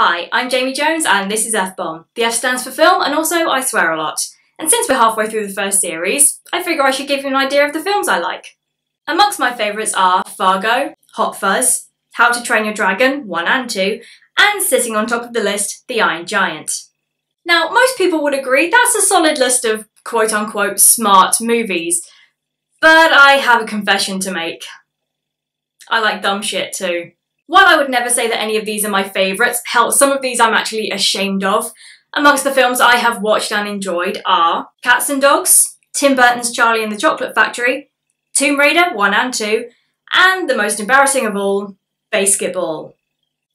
Hi, I'm Jamie Jones and this is F-Bomb. The F stands for film and also I swear a lot. And since we're halfway through the first series, I figure I should give you an idea of the films I like. Amongst my favourites are Fargo, Hot Fuzz, How to Train Your Dragon 1 and 2, and sitting on top of the list, The Iron Giant. Now, most people would agree that's a solid list of quote-unquote smart movies, but I have a confession to make. I like dumb shit too. While I would never say that any of these are my favourites, hell, some of these I'm actually ashamed of. Amongst the films I have watched and enjoyed are Cats and Dogs, Tim Burton's Charlie and the Chocolate Factory, Tomb Raider 1 and 2, and the most embarrassing of all, Basketball.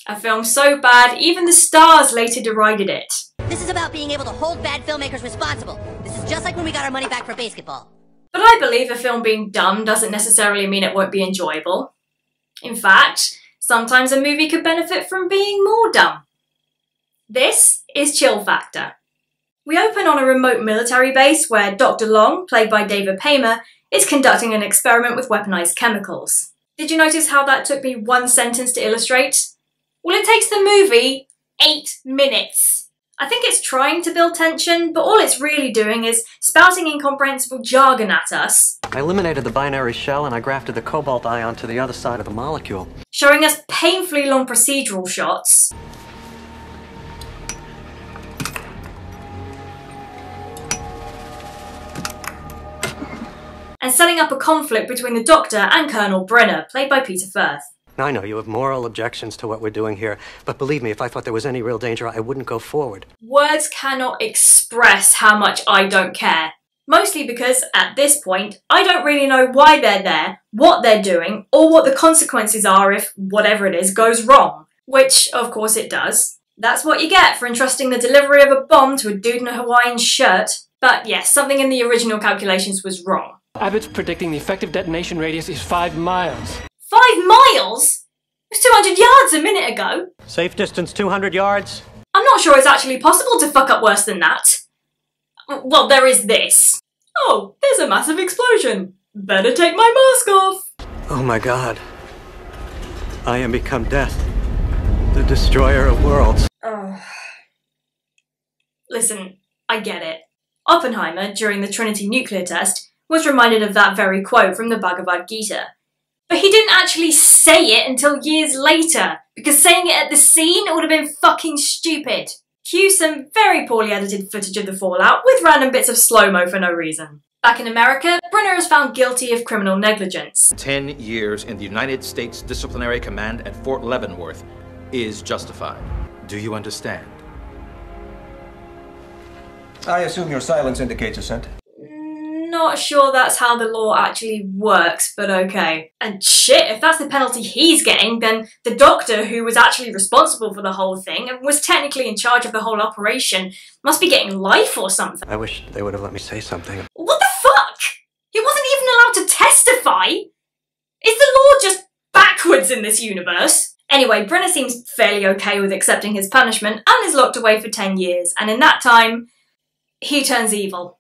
A film so bad, even the stars later derided it. This is about being able to hold bad filmmakers responsible. This is just like when we got our money back for Basketball. But I believe a film being dumb doesn't necessarily mean it won't be enjoyable. In fact, sometimes a movie could benefit from being more dumb. This is Chill Factor. We open on a remote military base where Dr. Long, played by David Paymer, is conducting an experiment with weaponized chemicals. Did you notice how that took me one sentence to illustrate? Well, it takes the movie 8 minutes. I think it's trying to build tension, but all it's really doing is spouting incomprehensible jargon at us. I eliminated the binary shell and I grafted the cobalt ion to the other side of the molecule. Showing us painfully long procedural shots. And setting up a conflict between the Doctor and Colonel Brenner, played by Peter Firth. Now, I know you have moral objections to what we're doing here, but believe me, if I thought there was any real danger, I wouldn't go forward. Words cannot express how much I don't care. Mostly because, at this point, I don't really know why they're there, what they're doing, or what the consequences are if whatever it is goes wrong. Which, of course, it does. That's what you get for entrusting the delivery of a bomb to a dude in a Hawaiian shirt. But yes, something in the original calculations was wrong. Abbott's predicting the effective detonation radius is 5 miles. 5 miles? It was 200 yards a minute ago. Safe distance 200 yards? I'm not sure it's actually possible to fuck up worse than that. Well, there is this. Oh, there's a massive explosion. Better take my mask off. Oh my god. I am become death. The destroyer of worlds. Listen, I get it. Oppenheimer, during the Trinity nuclear test, was reminded of that very quote from the Bhagavad Gita. But he didn't actually say it until years later, because saying it at the scene would have been fucking stupid. Cue some very poorly edited footage of the fallout with random bits of slow-mo for no reason. Back in America, Brenner is found guilty of criminal negligence. 10 years in the United States Disciplinary Command at Fort Leavenworth is justified. Do you understand? I assume your silence indicates assent. Not sure that's how the law actually works, but okay. And shit, if that's the penalty he's getting, then the doctor who was actually responsible for the whole thing and was technically in charge of the whole operation must be getting life or something. I wish they would have let me say something. What the fuck? He wasn't even allowed to testify? Is the law just backwards in this universe? Anyway, Brenner seems fairly okay with accepting his punishment and is locked away for 10 years, and in that time, he turns evil.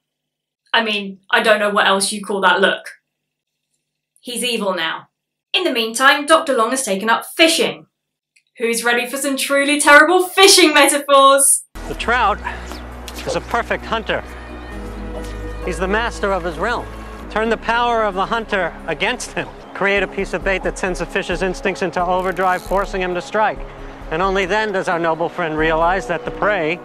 I mean, I don't know what else you call that look. He's evil now. In the meantime, Dr. Long has taken up fishing. Who's ready for some truly terrible fishing metaphors? The trout is a perfect hunter. He's the master of his realm. Turn the power of the hunter against him. Create a piece of bait that sends the fish's instincts into overdrive, forcing him to strike. And only then does our noble friend realize that the prey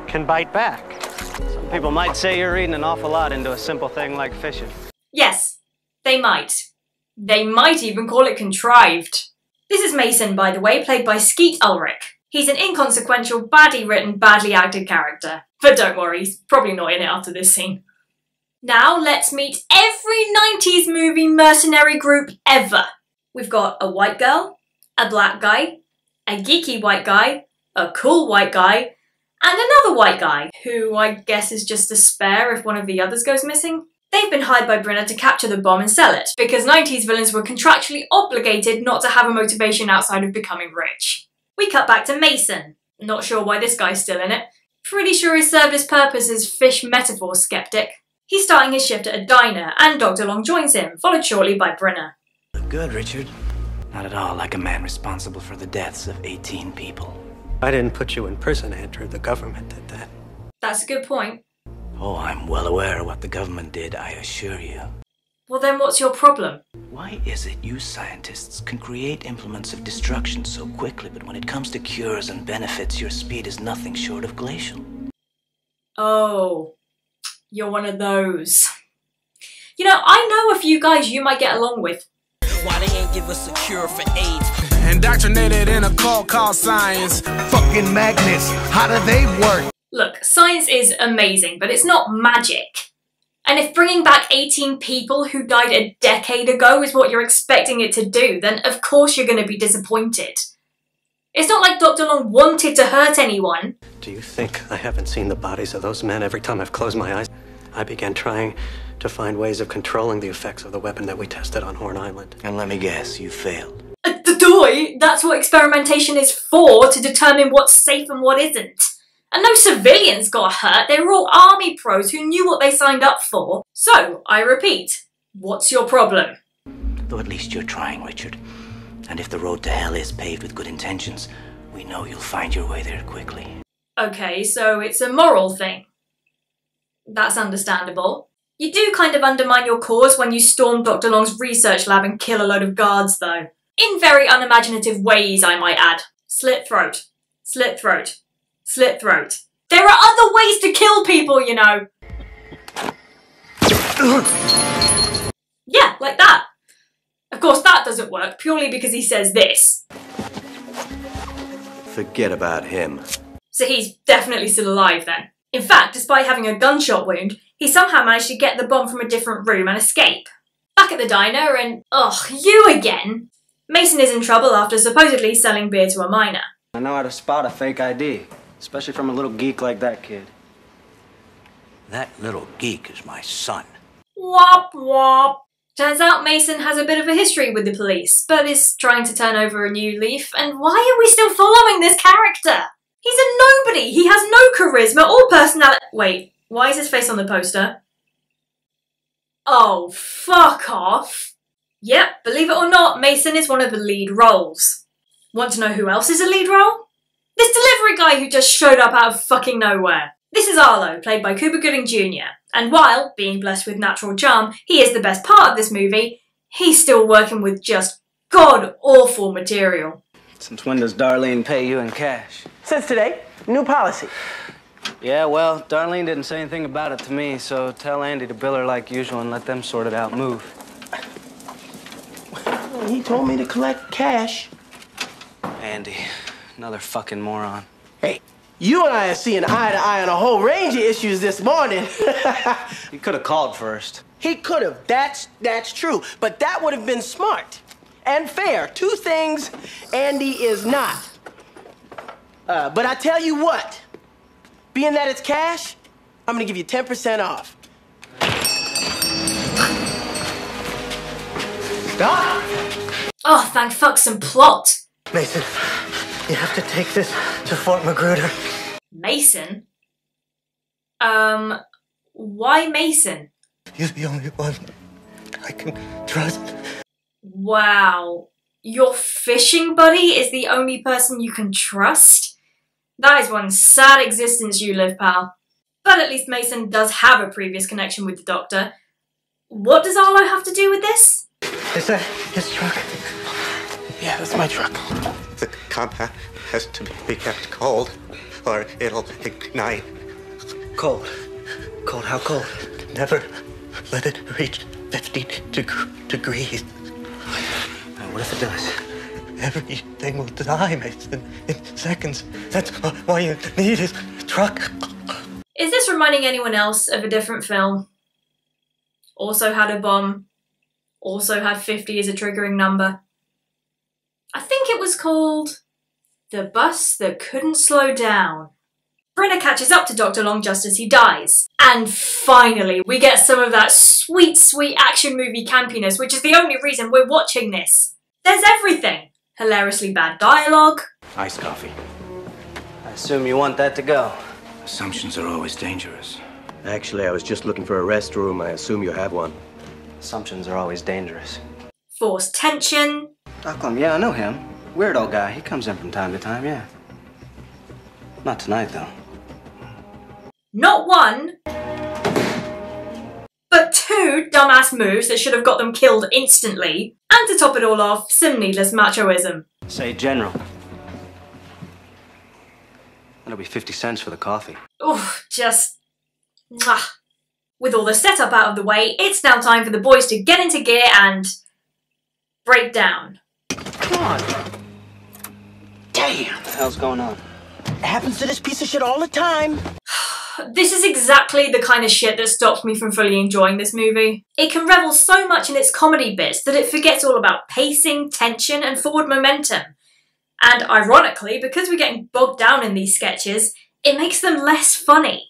can bite back. Some people might say you're reading an awful lot into a simple thing like fishing. Yes, they might. They might even call it contrived. This is Mason, by the way, played by Skeet Ulrich. He's an inconsequential, badly written, badly acted character. But don't worry, he's probably not in it after this scene. Now let's meet every 90s movie mercenary group ever. We've got a white girl, a black guy, a geeky white guy, a cool white guy, and another white guy, who I guess is just a spare if one of the others goes missing. They've been hired by Brenner to capture the bomb and sell it, because 90s villains were contractually obligated not to have a motivation outside of becoming rich. We cut back to Mason. Not sure why this guy's still in it. Pretty sure he served his purpose as fish metaphor skeptic. He's starting his shift at a diner, and Dr. Long joins him, followed shortly by Brenner. Good, Richard. Not at all like a man responsible for the deaths of 18 people. I didn't put you in prison, Andrew. The government did that. That's a good point. Oh, I'm well aware of what the government did, I assure you. Well then what's your problem? Why is it you scientists can create implements of destruction so quickly, but when it comes to cures and benefits, your speed is nothing short of glacial? Oh, you're one of those. You know, I know a few guys you might get along with. Why they ain't give us a cure for AIDS? Indoctrinated in a cult called science. Fucking magnets, how do they work? Look, science is amazing, but it's not magic. And if bringing back 18 people who died a decade ago is what you're expecting it to do, then of course you're going to be disappointed. It's not like Dr. Long wanted to hurt anyone. Do you think I haven't seen the bodies of those men every time I've closed my eyes? I began trying to find ways of controlling the effects of the weapon that we tested on Horn Island. And let me guess, you failed. The toy? That's what experimentation is for, to determine what's safe and what isn't. And no civilians got hurt, they were all army pros who knew what they signed up for. So, I repeat, what's your problem? Though at least you're trying, Richard. And if the road to hell is paved with good intentions, we know you'll find your way there quickly. Okay, so it's a moral thing. That's understandable. You do kind of undermine your cause when you storm Dr. Long's research lab and kill a load of guards, though. In very unimaginative ways, I might add. Slit throat. Slit throat. Slit throat. There are other ways to kill people, you know! Yeah, like that. Of course, that doesn't work, purely because he says this. Forget about him. So he's definitely still alive, then. In fact, despite having a gunshot wound, he somehow managed to get the bomb from a different room and escape. Back at the diner and... ugh, you again! Mason is in trouble after supposedly selling beer to a minor. I know how to spot a fake ID, especially from a little geek like that kid. That little geek is my son. Wop wop. Turns out Mason has a bit of a history with the police, but is trying to turn over a new leaf, and why are we still following this character? He's a nobody! He has no charisma or personality- wait, why is his face on the poster? Oh, fuck off. Yep, believe it or not, Mason is one of the lead roles. Want to know who else is a lead role? This delivery guy who just showed up out of fucking nowhere. This is Arlo, played by Cuba Gooding Jr. And while, being blessed with natural charm, he is the best part of this movie, he's still working with just god-awful material. Since when does Darlene pay you in cash? Since today, new policy. Yeah, well, Darlene didn't say anything about it to me, so tell Andy to bill her like usual and let them sort it out. Move. He told me to collect cash. Andy, another fucking moron. Hey, you and I are seeing eye to eye on a whole range of issues this morning. He could have called first. He could have. That's true. But that would have been smart and fair. Two things Andy is not. But I tell you what, being that it's cash, I'm gonna give you 10% off. Stop! Oh, thank fuck, some plot. Mason, you have to take this to Fort Magruder. Mason? Why Mason? He's the only one I can trust. Wow. Your fishing buddy is the only person you can trust? That is one sad existence you live, pal. But at least Mason does have a previous connection with the Doctor. What does Arlo have to do with this? Is that his truck? Yeah, that's my truck. The compound has to be kept cold, or it'll ignite. Cold. Cold, how cold? Never let it reach 50 degrees. What if it does? Everything will die, Mason, in seconds. That's why you need his truck. Is this reminding anyone else of a different film? Also had a bomb. Also had 50 as a triggering number. I think it was called The Bus That Couldn't Slow Down. Brenner catches up to Dr. Long just as he dies. And finally, we get some of that sweet, sweet action movie campiness, which is the only reason we're watching this. There's everything. Hilariously bad dialogue. Iced coffee. I assume you want that to go. Assumptions are always dangerous. Actually, I was just looking for a restroom. I assume you have one. Assumptions are always dangerous. Forced tension. Doc Lum, yeah, I know him. Weirdo guy. He comes in from time to time, yeah. Not tonight, though. Not one, but two dumbass moves that should have got them killed instantly, and to top it all off, some needless machoism. Say, General. That'll be 50 cents for the coffee. Oof, just... mwah. With all the setup out of the way, it's now time for the boys to get into gear and... break down. Come on. Damn. What the hell's going on? It happens to this piece of shit all the time. This is exactly the kind of shit that stops me from fully enjoying this movie. It can revel so much in its comedy bits that it forgets all about pacing, tension, and forward momentum. And ironically, because we're getting bogged down in these sketches, it makes them less funny.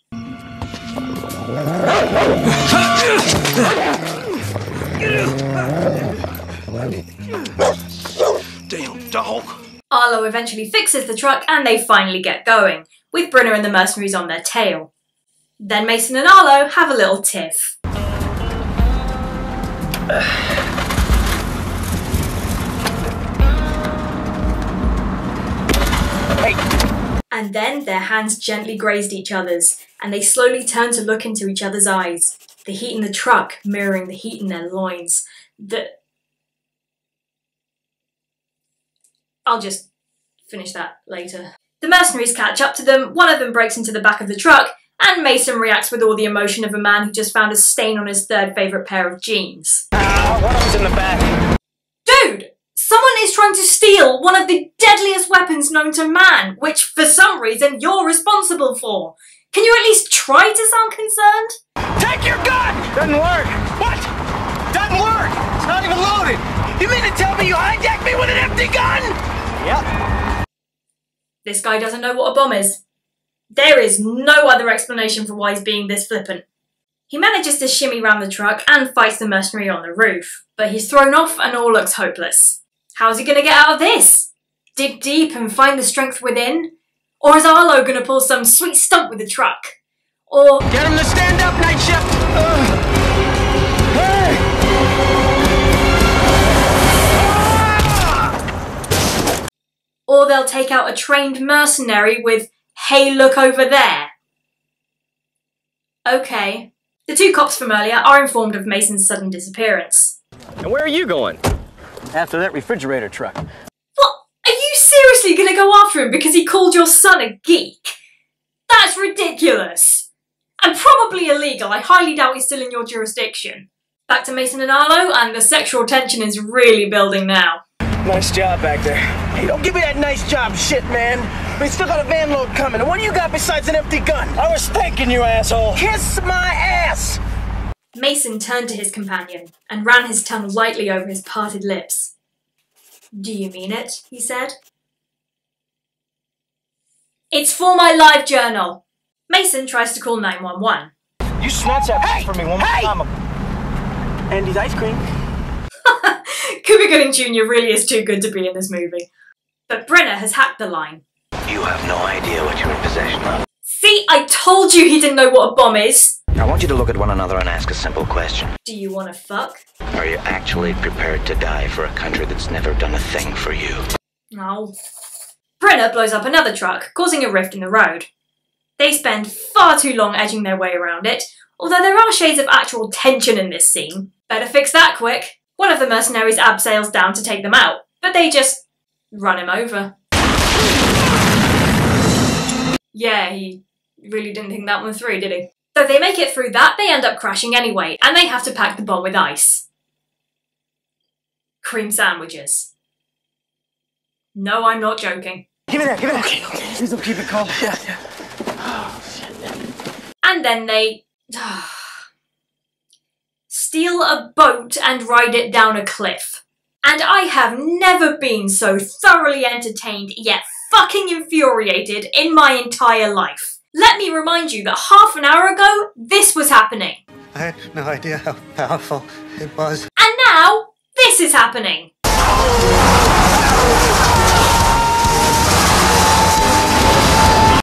Damn dog. Arlo eventually fixes the truck and they finally get going, with Brynner and the mercenaries on their tail. Then Mason and Arlo have a little tiff. And then their hands gently grazed each other's, and they slowly turned to look into each other's eyes, the heat in the truck mirroring the heat in their loins. I'll just finish that later. The mercenaries catch up to them, one of them breaks into the back of the truck, and Mason reacts with all the emotion of a man who just found a stain on his third favourite pair of jeans. One of them's in the back. Dude! Someone is trying to steal one of the deadliest weapons known to man, which for some reason you're responsible for. Can you at least try to sound concerned? Take your gun! Doesn't work. What? Doesn't work! It's not even loaded! You mean to tell me you hijacked me with an empty gun? Yep. This guy doesn't know what a bomb is. There is no other explanation for why he's being this flippant. He manages to shimmy round the truck and fights the mercenary on the roof, but he's thrown off and all looks hopeless. How's he going to get out of this? Dig deep and find the strength within? Or is Arlo going to pull some sweet stunt with the truck? Or... get him to stand up, night shift! Hey! Or they'll take out a trained mercenary with, "Hey, look over there." Okay. The two cops from earlier are informed of Mason's sudden disappearance. And where are you going? After that refrigerator truck. What? Are you seriously gonna go after him because he called your son a geek? That's ridiculous! And probably illegal. I highly doubt he's still in your jurisdiction. Back to Mason and Arlo, and the sexual tension is really building now. Nice job back there. Hey, don't give me that nice job shit, man. We still got a van load coming, and what do you got besides an empty gun? I was thanking you, asshole. Kiss my ass! Mason turned to his companion and ran his tongue lightly over his parted lips. "Do you mean it?" he said. "It's for my live journal." Mason tries to call 911. You snatch that for me one more time. Andy's ice cream. Cuba Gooding Jr. really is too good to be in this movie. But Brynner has hacked the line. You have no idea what you're in possession of. See, I told you he didn't know what a bomb is. I want you to look at one another and ask a simple question. Do you want to fuck? Are you actually prepared to die for a country that's never done a thing for you? No. Brynner blows up another truck, causing a rift in the road. They spend far too long edging their way around it, although there are shades of actual tension in this scene. Better fix that quick. One of the mercenaries abseils down to take them out, but they just run him over. Yeah, he really didn't think that one through, did he? Though they make it through that, they end up crashing anyway, and they have to pack the bomb with ice. Cream sandwiches. No, I'm not joking. Give me that, give me that. Okay, okay. Please don't keep it cold. Yeah, yeah. Oh, shit. And then they... steal a boat and ride it down a cliff. And I have never been so thoroughly entertained yet fucking infuriated in my entire life. Let me remind you that half an hour ago, this was happening. I had no idea how powerful it was. And now, this is happening.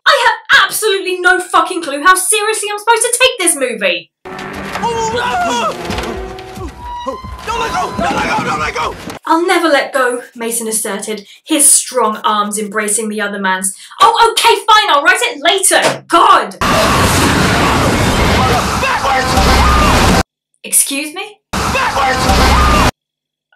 I have absolutely no fucking clue how seriously I'm supposed to take this movie. Don't let go! Don't let go! Don't let go! I'll never let go, Mason asserted, his strong arms embracing the other man's. Oh, okay, fine, I'll write it later. God! Backwards! Excuse me? Backwards!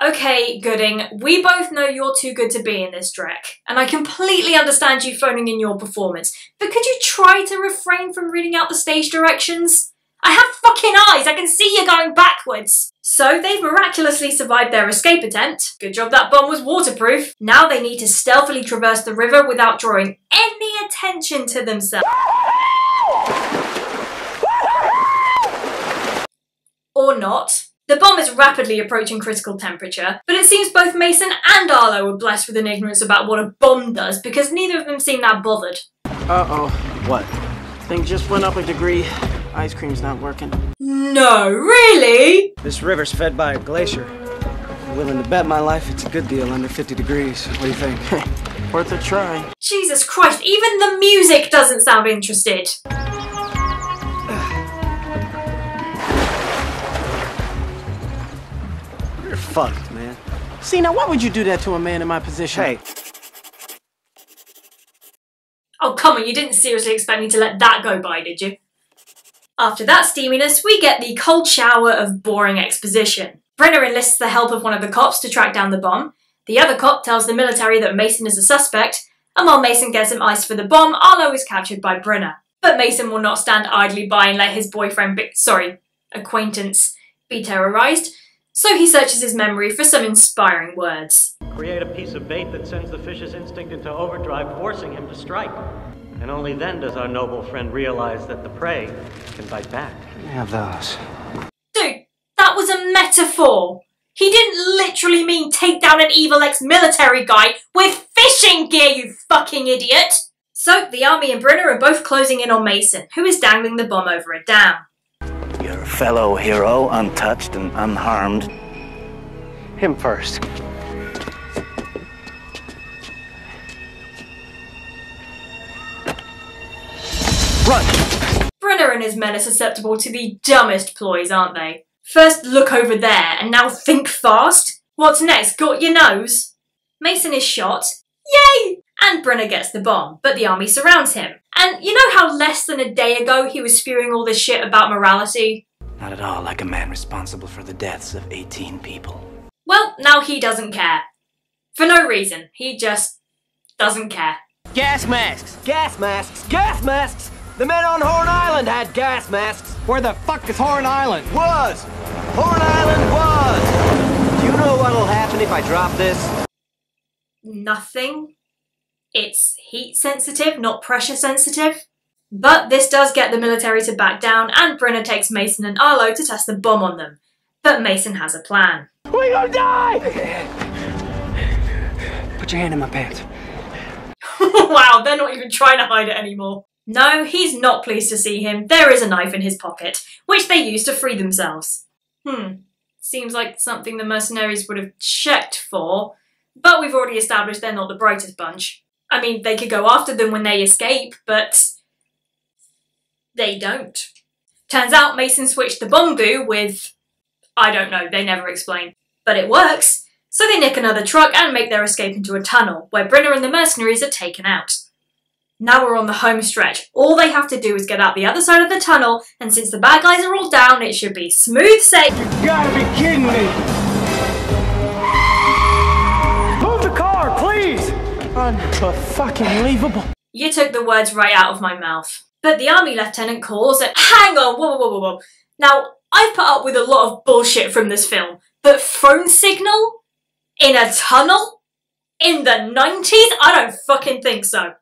Okay, Gooding, we both know you're too good to be in this Drek, and I completely understand you phoning in your performance, but could you try to refrain from reading out the stage directions? I have fucking eyes, I can see you going backwards! So they've miraculously survived their escape attempt. Good job that bomb was waterproof. Now they need to stealthily traverse the river without drawing any attention to themselves. Or not. The bomb is rapidly approaching critical temperature, but it seems both Mason and Arlo were blessed with an ignorance about what a bomb does because neither of them seem that bothered. Uh-oh. What? Thing just went up a degree. Ice cream's not working. No, really? This river's fed by a glacier. I'm willing to bet my life it's a good deal under 50 degrees. What do you think? Worth a try. Jesus Christ, even the music doesn't sound interested. You're fucked, man. See, now why would you do that to a man in my position? Hey. Oh, come on, you didn't seriously expect me to let that go by, did you? After that steaminess, we get the cold shower of boring exposition. Brenner enlists the help of one of the cops to track down the bomb. The other cop tells the military that Mason is a suspect, and while Mason gets some ice for the bomb, Arlo is captured by Brenner. But Mason will not stand idly by and let his acquaintance be terrorized, so he searches his memory for some inspiring words. Create a piece of bait that sends the fish's instinct into overdrive, forcing him to strike. And only then does our noble friend realize that the prey can bite back. Have those. Dude, that was a metaphor. He didn't literally mean take down an evil ex-military guy with fishing gear, you fucking idiot! So, the army and Brenner are both closing in on Mason, who is dangling the bomb over a dam. Your fellow hero, untouched and unharmed. Him first. Run! Brenner and his men are susceptible to the dumbest ploys, aren't they? First look over there, and now think fast? What's next, got your nose? Mason is shot. Yay! And Brenner gets the bomb, but the army surrounds him. And you know how less than a day ago he was spewing all this shit about morality? Not at all like a man responsible for the deaths of 18 people. Well, now he doesn't care. For no reason. He just doesn't care. Gas masks! Gas masks! Gas masks! The men on Horn Island had gas masks! Where the fuck is Horn Island? Was! Horn Island was! Do you know what'll happen if I drop this? Nothing. It's heat sensitive, not pressure sensitive. But this does get the military to back down, and Brenner takes Mason and Arlo to test the bomb on them. But Mason has a plan. We gonna die! Put your hand in my pants. Wow, they're not even trying to hide it anymore. No, he's not pleased to see him. There is a knife in his pocket, which they use to free themselves. Seems like something the mercenaries would have checked for, but we've already established they're not the brightest bunch. I mean, they could go after them when they escape, but they don't. Turns out Mason switched the bomb goo with, I don't know, they never explain. But it works, so they nick another truck and make their escape into a tunnel, where Brenner and the mercenaries are taken out. Now we're on the home stretch. All they have to do is get out the other side of the tunnel, and since the bad guys are all down, it should be smooth sailing. You gotta be kidding me! Move the car, please! Unfucking-believable. You took the words right out of my mouth. But the army lieutenant calls and— hang on, whoa. Now, I've put up with a lot of bullshit from this film, but phone signal? In a tunnel? In the 90s? I don't fucking think so.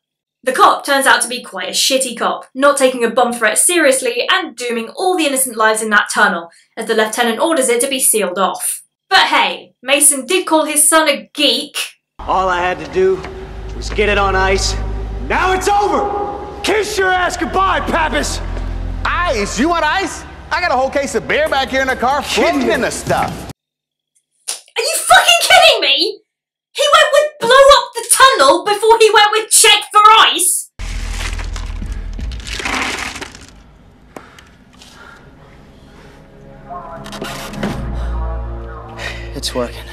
The cop turns out to be quite a shitty cop, not taking a bomb threat seriously and dooming all the innocent lives in that tunnel, as the lieutenant orders it to be sealed off. But hey, Mason did call his son a geek. All I had to do was get it on ice. Now it's over! Kiss your ass goodbye, Pappas! Ice? You want ice? I got a whole case of beer back here in the car floating in the stuff. Are you fucking kidding me? He went with blow up the tunnel before he went with check for ice? working.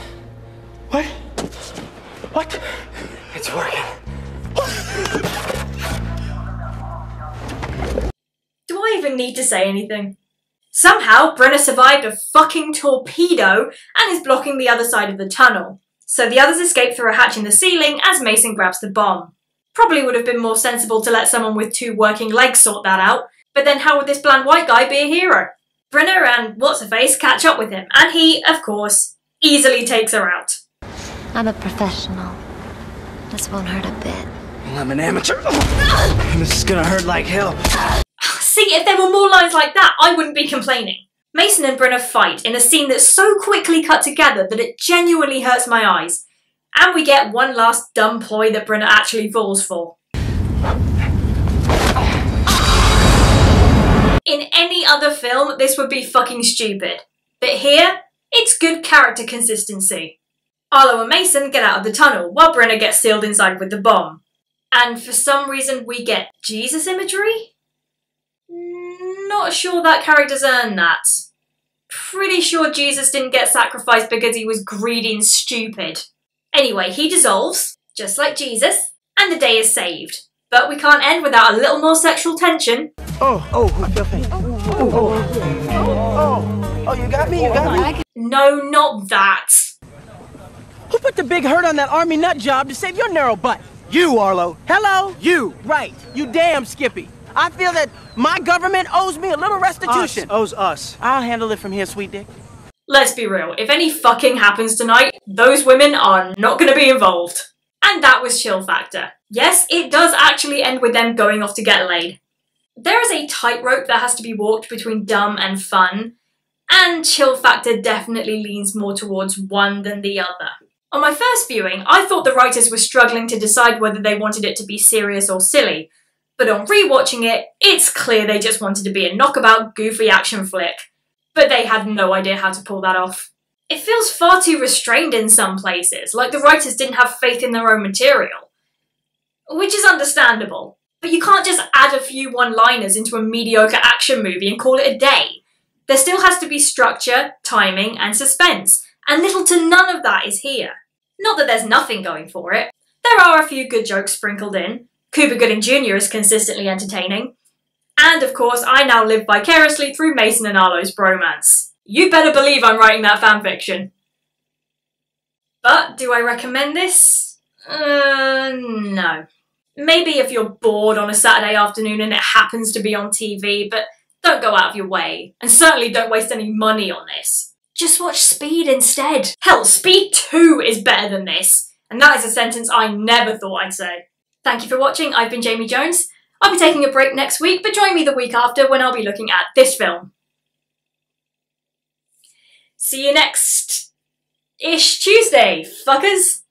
What? What? It's working. Do I even need to say anything? Somehow, Brenner survived a fucking torpedo and is blocking the other side of the tunnel. So the others escape through a hatch in the ceiling as Mason grabs the bomb. Probably would have been more sensible to let someone with 2 working legs sort that out, but then how would this bland white guy be a hero? Brenner and What's-Her-Face catch up with him, and he, of course, easily takes her out. I'm a professional. This won't hurt a bit. Well, I'm an amateur. This is gonna hurt like hell. See, if there were more lines like that, I wouldn't be complaining. Mason and Brenner fight in a scene that's so quickly cut together that it genuinely hurts my eyes. And we get one last dumb ploy that Brenner actually falls for. In any other film, this would be fucking stupid. But here, it's good character consistency. Arlo and Mason get out of the tunnel, while Brenner gets sealed inside with the bomb. And for some reason we get Jesus imagery? Not sure that character's earned that. Pretty sure Jesus didn't get sacrificed because he was greedy and stupid. Anyway, he dissolves, just like Jesus, and the day is saved. But we can't end without a little more sexual tension. Oh, you got me, No, not that. Who put the big hurt on that army nut job to save your narrow butt? You, Arlo. Hello? You. Right. You damn Skippy. I feel that my government owes me a little restitution. Owes us. I'll handle it from here, sweet dick. Let's be real, if any fucking happens tonight, those women are not going to be involved. And that was chill factor. Yes, it does actually end with them going off to get laid. There is a tightrope that has to be walked between dumb and fun, and chill factor definitely leans more towards one than the other. On my first viewing, I thought the writers were struggling to decide whether they wanted it to be serious or silly, but on rewatching it, it's clear they just wanted to be a knockabout, goofy action flick. But they had no idea how to pull that off. It feels far too restrained in some places, like the writers didn't have faith in their own material. Which is understandable, but you can't just add a few one-liners into a mediocre action movie and call it a day. There still has to be structure, timing, and suspense, and little to none of that is here. Not that there's nothing going for it. There are a few good jokes sprinkled in. Cuba Gooding Jr. is consistently entertaining. And of course, I now live vicariously through Mason and Arlo's bromance. You better believe I'm writing that fanfiction. But do I recommend this? No. Maybe if you're bored on a Saturday afternoon and it happens to be on TV, but don't go out of your way. And certainly don't waste any money on this. Just watch Speed instead. Hell, Speed 2 is better than this. And that is a sentence I never thought I'd say. Thank you for watching. I've been Jamie Jones. I'll be taking a break next week, but join me the week after when I'll be looking at this film. See you next-ish Tuesday, fuckers!